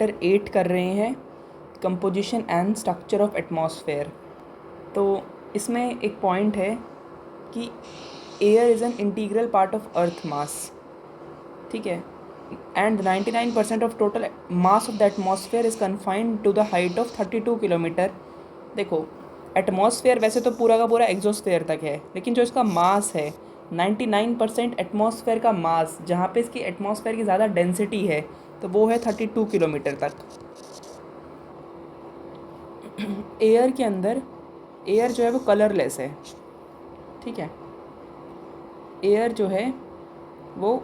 Chapter 8 कर रहे हैं, composition and structure of atmosphere. तो इसमें एक पॉइंट है कि air is an integral part of earth mass, ठीक है, and 99% of total mass of the atmosphere is confined to the height of 32 kilometre. देखो, एटमॉस्फेयर वैसे तो पूरा का पूरा एक्सोस्फेयर तक है, लेकिन जो इसका मास है 99% एटमॉस्फेयर का मास, जहाँ पे इसकी एटमॉस्फेयर की ज़्यादा डेंसिटी है, तो वो है 32 किलोमीटर तक। एयर के अंदर, एयर जो है वो कलरलेस है, ठीक है, एयर जो है वो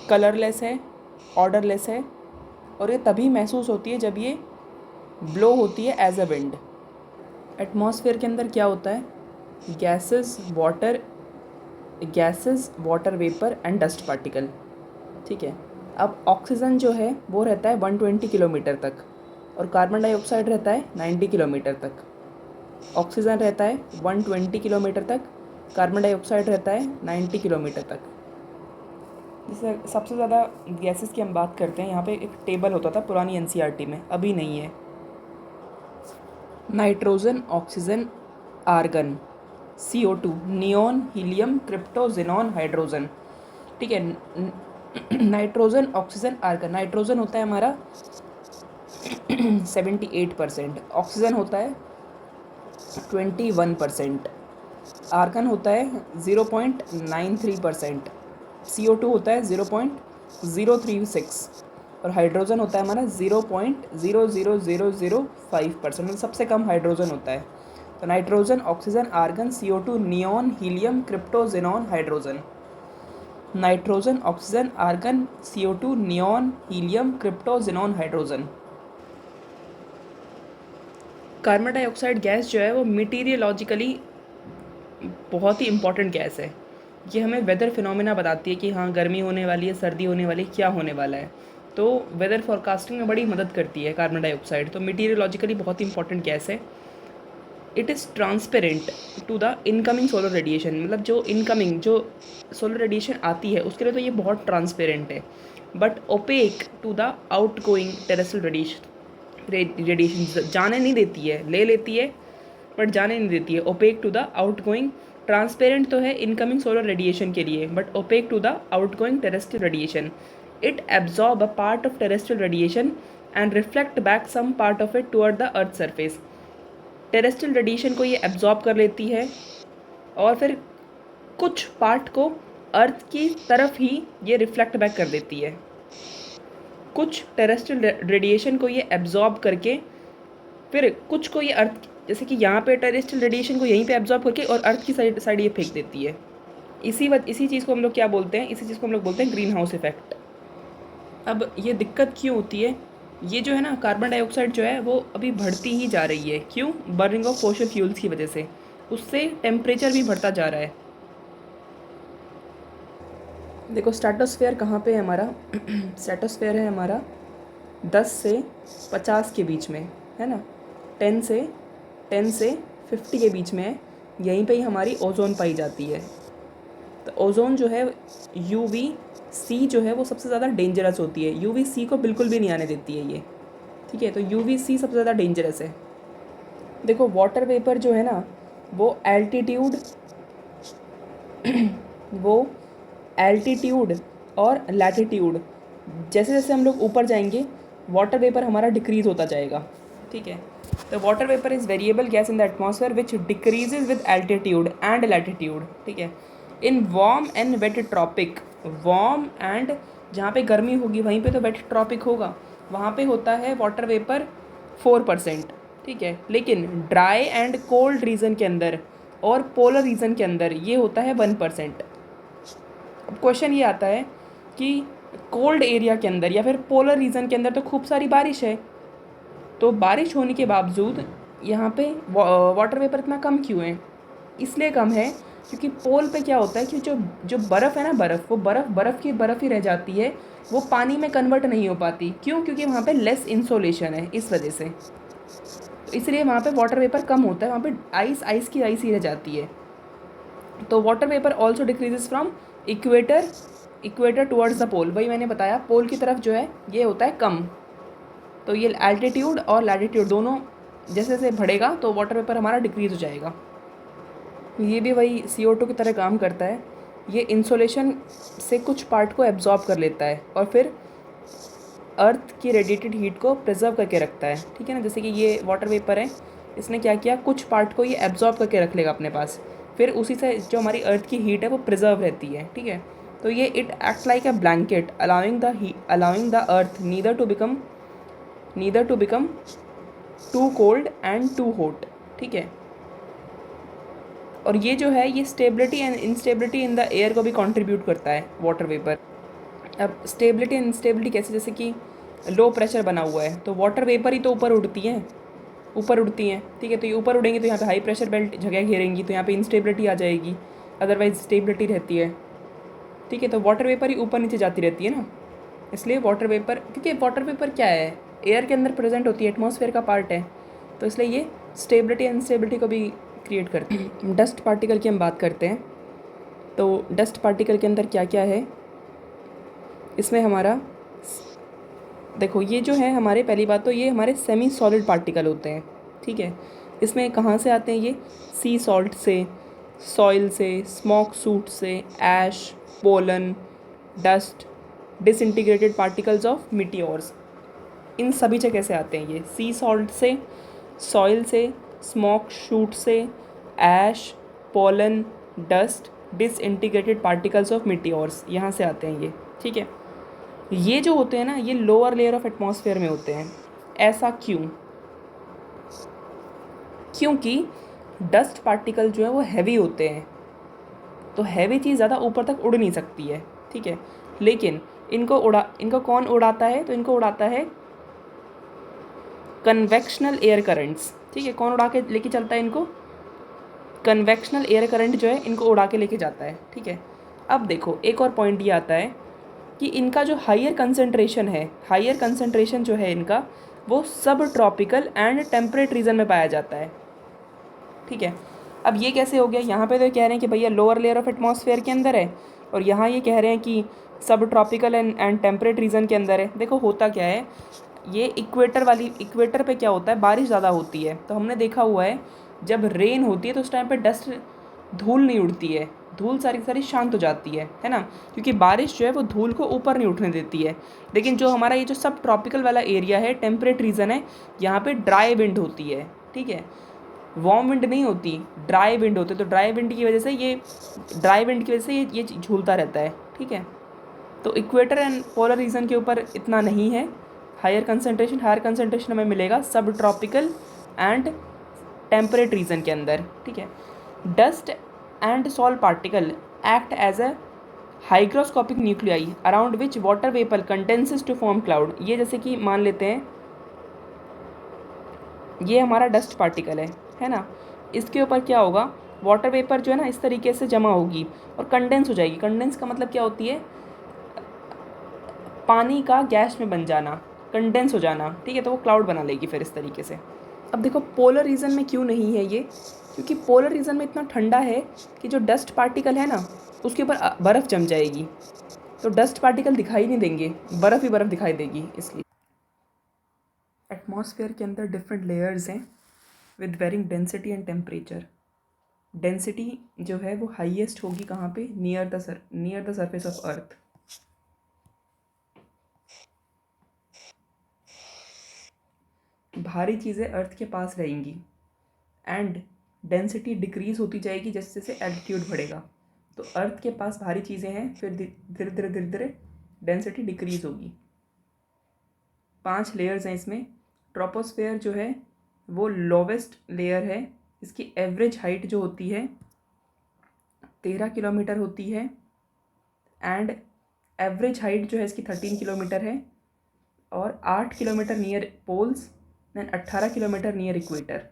कलरलेस है, ऑर्डरलेस है, और ये तभी महसूस होती है जब ये ब्लो होती है एज अ विंड। एटमॉस्फेयर के अंदर क्या होता है? Gases, water vapour and dust particle, ठीक है। अब ऑक्सीजन जो है वो रहता है 120 किलोमीटर तक, और कार्बन डाइऑक्साइड रहता है 90 किलोमीटर तक। ऑक्सीजन रहता है 120 किलोमीटर तक, कार्बन डाइऑक्साइड रहता है 90 किलोमीटर तक। जैसे सबसे ज़्यादा गैसेस की हम बात करते हैं, यहाँ पे एक टेबल होता था पुरानी एनसीईआरटी में, अभी नहीं है। Nitrogen, oxygen, argon, CO2, neon, helium, krypton, xenon, hydrogen, ठीक है। Nitrogen, oxygen, argon. नाइट्रोजन होता है हमारा 78%, ऑक्सीजन होता है 21%, आर्गन होता है 0.93%, CO2 होता है 0.036, और हाइड्रोजन होता है हमारा 0.00005%, मतलब सबसे कम हाइड्रोजन होता है। तो nitrogen, oxygen, argon, CO2, neon, helium, krypton, xenon, hydrogen. Nitrogen, oxygen, argon, CO2, neon, helium, krypton, xenon, hydrogen. Carbon dioxide gas जो है वो मटीरियोलॉजिकली बहुत ही इंपॉर्टेंट गैस है। ये हमें वेदर फिनोमेना बताती है कि हाँ, गर्मी होने वाली है, सर्दी होने वाली है, क्या होने वाला है। तो वेदर फोरकास्टिंग में बड़ी मदद करती है कार्बन डाइऑक्साइड। तो मटीरियोलॉजिकली बहुत ही इंपॉर्टेंट गैस है। It is transparent to the incoming solar radiation, मतलब जो इनकमिंग जो सोलर रेडिएशन आती है उसके लिए तो ये बहुत ट्रांसपेरेंट है, but opaque to the outgoing terrestrial radiation जाने नहीं देती है, ले लेती है बट जाने नहीं देती है। Opaque to the outgoing, transparent तो है इनकमिंग सोलर रेडिएशन के लिए, but opaque to the outgoing terrestrial radiation. It absorb a part of terrestrial radiation and reflect back some part of it toward the earth surface. Terrestrial radiation को ये absorb कर लेती है और फिर कुछ पार्ट को अर्थ की तरफ ही ये रिफ्लेक्ट बैक कर देती है। कुछ टेरेस्ट्रियल रेडिएशन को ये एब्जॉर्ब करके फिर कुछ को ये अर्थ, जैसे कि यहाँ पे टेरेस्ट्रियल रेडिएशन को यहीं पे एब्जॉर्ब करके और अर्थ की साइड ये फेंक देती है। इसी चीज़ को हम लोग क्या बोलते हैं? इसी चीज़ को हम लोग बोलते हैं ग्रीन हाउस इफेक्ट। अब ये दिक्कत क्यों होती है? ये जो है ना, कार्बन डाइऑक्साइड जो है वो अभी बढ़ती ही जा रही है। क्यों? बर्निंग ऑफ फॉसिल फ्यूल्स की वजह से, उससे टेम्परेचर भी बढ़ता जा रहा है। देखो, स्ट्रेटोस्फेयर कहाँ पे है हमारा? स्ट्रेटोस्फेयर है हमारा 10 से 50 के बीच में, है ना। 10 से 50 के बीच में है। यहीं पे ही हमारी ओजोन पाई जाती है। तो ओजोन जो है, UVC जो है वो सबसे ज़्यादा डेंजरस होती है। UVC को बिल्कुल भी नहीं आने देती है ये, ठीक है। तो UVC सबसे ज़्यादा डेंजरस है। देखो, वाटर वेपर जो है ना, वो एल्टीट्यूड और लैटिट्यूड, जैसे जैसे हम लोग ऊपर जाएंगे वाटर वेपर हमारा डिक्रीज़ होता जाएगा, ठीक है। तो water vapour is variable gas in the atmosphere which decreases with altitude and latitude, ठीक है। In warm and wet tropic, warm and जहाँ पे गर्मी होगी वहीं पे तो वेट ट्रॉपिक होगा, वहाँ पे होता है वाटर वेपर 4%, ठीक है। लेकिन ड्राई एंड कोल्ड रीजन के अंदर और पोलर रीजन के अंदर ये होता है 1%। अब क्वेश्चन ये आता है कि कोल्ड एरिया के अंदर या फिर पोलर रीजन के अंदर तो खूब सारी बारिश है, तो बारिश होने के बावजूद यहाँ पे वाटर वेपर इतना कम क्यों है? इसलिए कम है क्योंकि पोल पे क्या होता है कि जो बर्फ़ है ना, वो बर्फ़ ही रह जाती है, वो पानी में कन्वर्ट नहीं हो पाती। क्यों? क्योंकि वहाँ पे लेस इंसोलेशन है, इस वजह से। तो इसलिए वहाँ पे वाटर वेपर कम होता है, वहाँ पे आइस ही रह जाती है। तो water vapour also decreases from equator towards the pole. वही मैंने बताया, पोल की तरफ जो है ये होता है कम। तो ये एल्टीट्यूड और लैटिट्यूड दोनों जैसे जैसे बढ़ेगा तो वाटर वेपर हमारा डिक्रीज़ हो जाएगा। ये भी वही CO2 की तरह काम करता है। ये इंसोलेशन से कुछ पार्ट को एब्जॉर्ब कर लेता है और फिर अर्थ की रेडिएटेड हीट को प्रिजर्व करके रखता है, ठीक है ना। जैसे कि ये वाटर वेपर है, इसने क्या किया, कुछ पार्ट को ये एब्जॉर्ब करके रख लेगा अपने पास, फिर उसी से जो हमारी अर्थ की हीट है वो प्रिजर्व रहती है, ठीक है। तो ये it act like a blanket allowing the earth neither to become too cold and too hot, ठीक है। और ये जो है ये stability and instability in the air को भी कंट्रीब्यूट करता है वाटर वेपर। अब स्टेबिलिटी एंड इंस्टेबिलिटी कैसे, जैसे कि लो प्रेशर बना हुआ है तो वाटर वेपर ही तो ऊपर उड़ती हैं, ठीक है। तो ये ऊपर उड़ेंगे तो यहाँ पे हाई प्रेशर बेल्ट जगह घेरेंगी, तो यहाँ पे इंस्टेबिलिटी आ जाएगी, अदरवाइज स्टेबिलिटी रहती है, ठीक है। तो वाटर वेपर ही ऊपर नीचे जाती रहती है ना, इसलिए वाटर वेपर, क्योंकि वाटर वेपर क्या है, एयर के अंदर प्रेजेंट होती है, एटमॉस्फेयर का पार्ट है, तो इसलिए ये स्टेबिलिटी एंड इंस्टेबिलिटी को भी क्रिएट करती है। डस्ट पार्टिकल की हम बात करते हैं, तो डस्ट पार्टिकल के अंदर क्या क्या है, इसमें हमारा देखो, ये जो है हमारे, पहली बात तो ये हमारे सेमी सॉलिड पार्टिकल होते हैं, ठीक है। इसमें कहाँ से आते हैं ये, सी सॉल्ट से, सॉइल से, स्मोक सूट से, ash, pollen, dust, disintegrated particles of meteors, इन सभी जगह से आते हैं ये, सी सॉल्ट से, सॉइल से, स्मोक शूट से, ash, pollen, dust, disintegrated particles of meteors, यहाँ से आते हैं ये, ठीक है। ये जो होते हैं ना, ये लोअर लेयर ऑफ एटमॉस्फेयर में होते हैं। ऐसा क्यों, क्योंकि डस्ट पार्टिकल जो है वो हैवी होते हैं, तो हैवी चीज़ ज़्यादा ऊपर तक उड़ नहीं सकती है, ठीक है। लेकिन इनको कौन उड़ाता है, तो इनको उड़ाता है कन्वेक्शनल एयर करंट्स, ठीक है। कौन उड़ा के लेके चलता है इनको, कन्वेक्शनल एयर करंट जो है इनको उड़ा के लेके जाता है, ठीक है। अब देखो एक और पॉइंट ये आता है कि इनका जो हायर कंसंट्रेशन जो है इनका, वो सब ट्रॉपिकल एंड टेम्परेट रीजन में पाया जाता है, ठीक है। अब ये कैसे हो गया, यहाँ पे तो कह रहे हैं कि भैया लोअर लेयर ऑफ एटमॉस्फेयर के अंदर है, और यहाँ ये कह रहे हैं कि सब ट्रॉपिकल एंड टेम्परेट रीजन के अंदर है। देखो होता क्या है, ये इक्वेटर पे क्या होता है, बारिश ज़्यादा होती है, तो हमने देखा हुआ है जब रेन होती है तो उस टाइम पे डस्ट, धूल नहीं उड़ती है, धूल सारी सारी शांत हो जाती है ना, क्योंकि बारिश जो है वो धूल को ऊपर नहीं उठने देती है। लेकिन जो हमारा ये जो सब ट्रॉपिकल वाला एरिया है, टेम्परेट रीजन है, यहाँ पे ड्राई विंड होती है, ठीक है। वार्म विंड नहीं होती, ड्राई विंड होती है, तो ड्राई विंड की वजह से ये झूलता रहता है, ठीक है। तो इक्वेटर एंड पोलर रीजन के ऊपर इतना नहीं है, हायर कंसंट्रेशन हमें मिलेगा सब ट्रॉपिकल एंड टेम्परेट रीजन के अंदर, ठीक है। Dust and salt particle act as a hygroscopic nuclei around which water vapour condenses to form cloud. ये जैसे कि मान लेते हैं ये हमारा डस्ट पार्टिकल है ना, इसके ऊपर क्या होगा, वाटर वेपर जो है ना इस तरीके से जमा होगी और कंडेंस हो जाएगी। कंडेंस का मतलब क्या होती है, पानी का गैस में बन जाना, कंडेंस हो जाना, ठीक है। तो वो क्लाउड बना लेगी फिर इस तरीके से। अब देखो पोलर रीजन में क्यों नहीं है ये, क्योंकि पोलर रीजन में इतना ठंडा है कि जो डस्ट पार्टिकल है ना उसके ऊपर बर्फ़ जम जाएगी, तो डस्ट पार्टिकल दिखाई नहीं देंगे, बर्फ़ ही बर्फ़ दिखाई देगी। इसलिए एटमॉस्फेयर के अंदर डिफरेंट लेयर्स हैं with varying density and temperature. Density जो है वो हाईएस्ट होगी कहाँ पे, near the surface of earth. भारी चीज़ें अर्थ के पास रहेंगी एंड डेंसिटी डिक्रीज होती जाएगी जैसे जैसे एल्टीट्यूड बढ़ेगा। तो अर्थ के पास भारी चीज़ें हैं, फिर धीरे धीरे डेंसिटी डिक्रीज होगी। 5 लेयर्स हैं इसमें। ट्रोपोस्फेयर जो है वो लोवेस्ट लेयर है, इसकी एवरेज हाइट जो होती है 13 किलोमीटर होती है, एंड एवरेज हाइट जो है इसकी 13 किलोमीटर है, और 8 kilometre near poles and 18 kilometre near equator.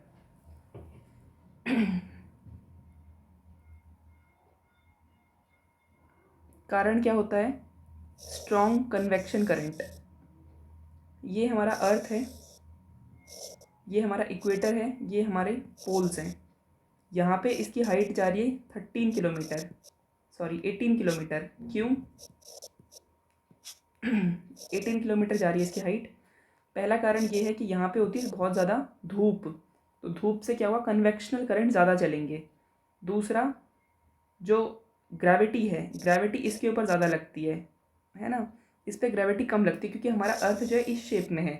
कारण क्या होता है, स्ट्रॉन्ग कन्वेक्शन करंट। ये हमारा अर्थ है, ये हमारा इक्वेटर है, ये हमारे पोल्स हैं। यहाँ पे इसकी हाइट जा रही है 18 किलोमीटर। क्यों 18 किलोमीटर जा रही है इसकी हाइट, पहला कारण ये है कि यहाँ पे होती है बहुत ज़्यादा धूप, तो धूप से क्या हुआ, कन्वेक्शनल करंट ज़्यादा चलेंगे। दूसरा, जो ग्रेविटी है, ग्रेविटी इसके ऊपर ज़्यादा लगती है ना, इस पर ग्रेविटी कम लगती है क्योंकि हमारा अर्थ जो है इस शेप में है,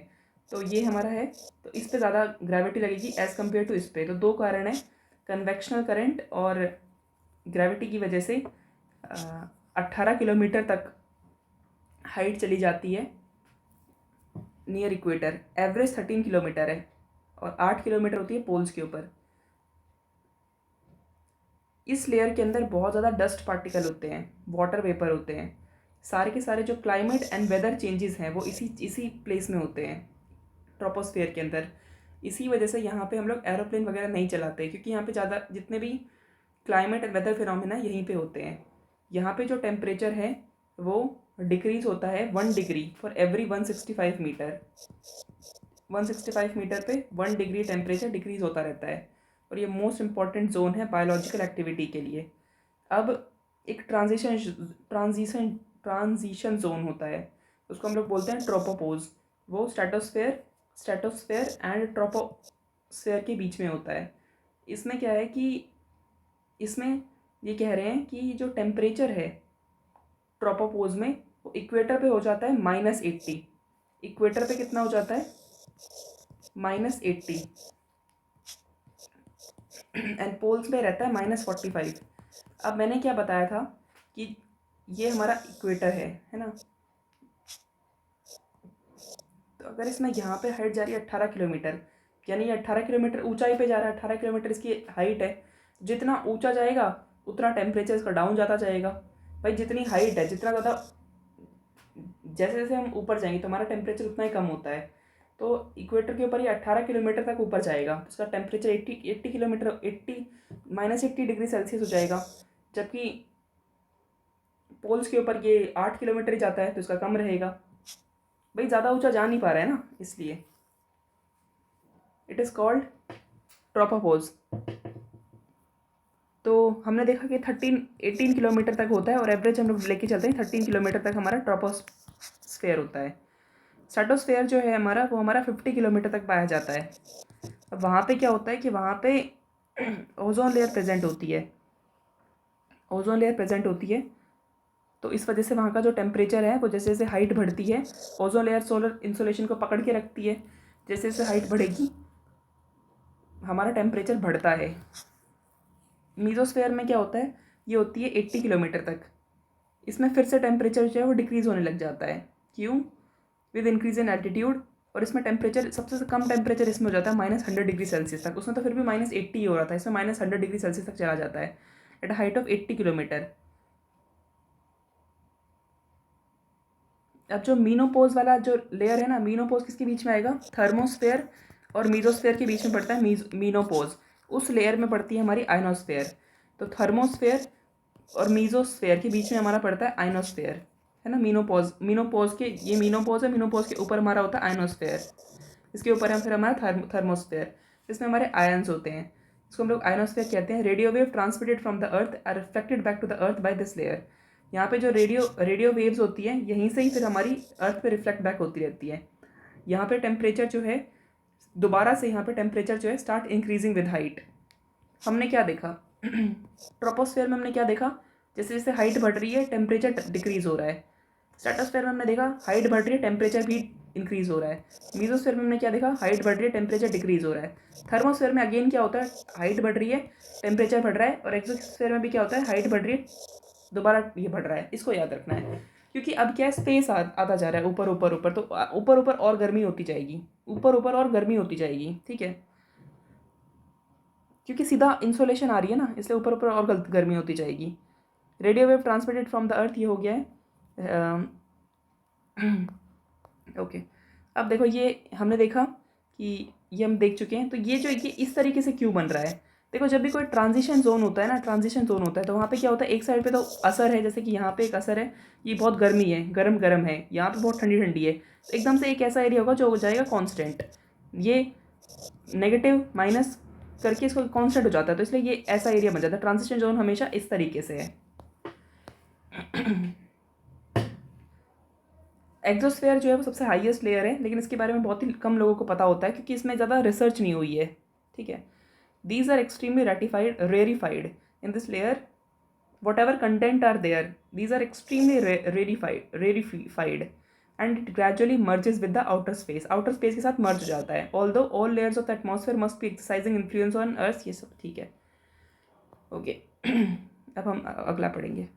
तो ये हमारा है, तो इस पे ज़्यादा ग्रेविटी लगेगी एज़ कम्पेयर टू इस पे। तो दो कारण है, कन्वेक्शनल करंट और ग्रेविटी की वजह से 18 किलोमीटर तक हाइट चली जाती है नियर इक्वेटर। एवरेज 13 किलोमीटर है और 8 किलोमीटर होती है पोल्स के ऊपर। इस लेयर के अंदर बहुत ज़्यादा डस्ट पार्टिकल होते हैं, वाटर वेपर होते हैं, सारे के सारे जो क्लाइमेट एंड वेदर चेंजेस हैं वो इसी प्लेस में होते हैं, ट्रोपोस्फेयर के अंदर। इसी वजह से यहाँ पे हम लोग एरोप्लेन वगैरह नहीं चलाते, क्योंकि यहाँ पे ज़्यादा जितने भी क्लाइमेट एंड वेदर फिनोमिना यहीं पे होते हैं। यहाँ पे जो टेम्परेचर है वो डिक्रीज़ होता है 1 degree for every 165 metre. 165 metre पे 1 डिग्री टेम्परेचर डिक्रीज़ होता रहता है, और ये मोस्ट इम्पॉर्टेंट जोन है बायोलॉजिकल एक्टिविटी के लिए। अब एक ट्रांजिशन जोन होता है, उसको हम लोग बोलते हैं ट्रोपोपोज। वो स्ट्रेटोस्फेयर एंड ट्रोपोस्फेयर के बीच में होता है। इसमें क्या है कि इसमें ये कह रहे हैं कि जो टेम्परेचर है ट्रोपोपोज में वो इक्वेटर पे हो जाता है -80। इक्वेटर पे कितना हो जाता है, -80, एंड पोल्स में रहता है -45। अब मैंने क्या बताया था कि ये हमारा इक्वेटर है ना, तो अगर इसमें यहाँ पे हाइट जा रही है 18 किलोमीटर, यानी ये 18 किलोमीटर ऊंचाई पे जा रहा है, 18 किलोमीटर इसकी हाइट है। जितना ऊंचा जाएगा उतना टेम्परेचर इसका डाउन जाता जाएगा। भाई जितनी हाइट है, जितना ज़्यादा, जैसे जैसे हम ऊपर जाएंगे तो हमारा टेम्परेचर उतना ही कम होता है। तो इक्वेटर के ऊपर ये 18 किलोमीटर तक ऊपर जाएगा तो इसका टेम्परेचर 80 किलोमीटर -80 डिग्री सेल्सियस हो जाएगा। जबकि पोल्स के ऊपर ये 8 किलोमीटर ही जाता है तो इसका कम रहेगा। भाई ज़्यादा ऊंचा जा नहीं पा रहा है ना, इसलिए इट इज़ कॉल्ड ट्रोपोपोज। तो हमने देखा कि 18 किलोमीटर तक होता है, और एवरेज हम लोग लेके चलते हैं 13 किलोमीटर तक हमारा ट्रोपोस्फेयर होता है। स्ट्रेटोस्फेयर जो है हमारा, वो हमारा 50 किलोमीटर तक पाया जाता है। अब वहाँ पे क्या होता है कि वहाँ पे ओजोन लेयर प्रेजेंट होती है, ओजोन लेयर प्रेजेंट होती है। तो इस वजह से वहाँ का जो टेम्परेचर है वो जैसे जैसे हाइट बढ़ती है, ओजोन लेयर सोलर इंसोलेशन को पकड़ के रखती है, जैसे जैसे हाइट बढ़ेगी हमारा टेम्परेचर बढ़ता है। मीजोस्फेयर में क्या होता है, ये होती है 80 किलोमीटर तक। इसमें फिर से टेम्परेचर जो है वो डिक्रीज़ होने लग जाता है। क्यों? With increase in altitude. और इसमें टेम्परेचर सबसे कम टेम्परेचर इसमें हो जाता है -100 डिग्री सेल्सियस तक। उसमें तो फिर भी -80 ही हो रहा था, इसमें -100 डिग्री सेल्सियस तक चला जाता है एट हाइट ऑफ 80 किलोमीटर। अब जो मीनोपोज वाला जो लेयर है ना, मीनोपोज किसके बीच में आएगा, थर्मोस्फेयर और मीजोस्फेयर के बीच में पड़ता है मीनोपोज। उस लेयर में पड़ती है हमारी आयनोस्फेयर। तो थर्मोस्फेयर और मीजोस्फेयर के बीच में हमारा पड़ता है आयनोस्फेयर, है ना। मीनोपोज के, ये मीनोपोज है, मीनोपोज के ऊपर हमारा होता है आयनोस्फेयर, इसके ऊपर है फिर हमारा थर्मोस्फेयर, इसमें हमारे आयन्स होते हैं, इसको हम लोग आयनोस्फेयर कहते हैं। Radio wave transmitted from the earth are reflected back to the earth by this layer. यहाँ पे जो रेडियो वेव्स होती हैं यहीं से ही फिर हमारी अर्थ पे रिफ्लेक्ट बैक होती रहती है। यहाँ पे टेम्परेचर जो है दोबारा से, यहाँ पे टेम्परेचर जो है स्टार्ट इंक्रीजिंग विद हाइट। हमने क्या देखा ट्रोपोस्फेयर में, हमने क्या देखा, जैसे जैसे हाइट बढ़ रही है टेम्परेचर डिक्रीज हो रहा है। स्ट्रेटोस्फेयर में हमने देखा हाइट बढ़ रही है टेम्परेचर भी इंक्रीज हो रहा है। मीजोस्फेयर में हमने क्या देखा, हाइट बढ़ रही है टेम्परेचर डिक्रीज हो रहा है। थर्मोस्फेयर में अगेन क्या होता है, हाइट बढ़ रही है टेम्परेचर बढ़ रहा है। और एक्सोस्फेयर में भी क्या होता है, हाइट बढ़ रही है दोबारा ये बढ़ रहा है। इसको याद रखना है, क्योंकि अब क्या है, स्पेस आता जा रहा है ऊपर ऊपर ऊपर, तो ऊपर ऊपर और गर्मी होती जाएगी, ऊपर ऊपर और गर्मी होती जाएगी, ठीक है, क्योंकि सीधा इंसोलेशन आ रही है ना, इसलिए ऊपर ऊपर और गर्मी होती जाएगी। Radio wave transmitted from the अर्थ, ये हो गया है। ओके, अब देखो ये हमने देखा कि ये हम देख चुके हैं। तो ये जो ये इस तरीके से क्यों बन रहा है, देखो जब भी कोई ट्रांजिशन जोन होता है ना, ट्रांजिशन जोन होता है तो वहाँ पे क्या होता है, एक साइड पे तो असर है, जैसे कि यहाँ पे एक असर है, ये बहुत गर्मी है, गरम गरम है, यहाँ पे बहुत ठंडी ठंडी है, तो एकदम से एक ऐसा एरिया होगा जो हो जाएगा कांस्टेंट। ये नेगेटिव माइनस करके इसको कांस्टेंट हो जाता है, तो इसलिए ये ऐसा एरिया बन जाता है। ट्रांजिशन जोन हमेशा इस तरीके से है। एक्सोस्फेयर जो है वो सबसे हाईएस्ट लेयर है, लेकिन इसके बारे में बहुत ही कम लोगों को पता होता है क्योंकि इसमें ज़्यादा रिसर्च नहीं हुई है, ठीक है। These are extremely rarefied in this layer, whatever content are there, these are extremely rarefied and it gradually merges with the outer space के साथ मर्ज हो जाता है। Although all layers of the atmosphere must be exercising influence on earth, ये सब ठीक है, okay. अब हम अगला पढ़ेंगे।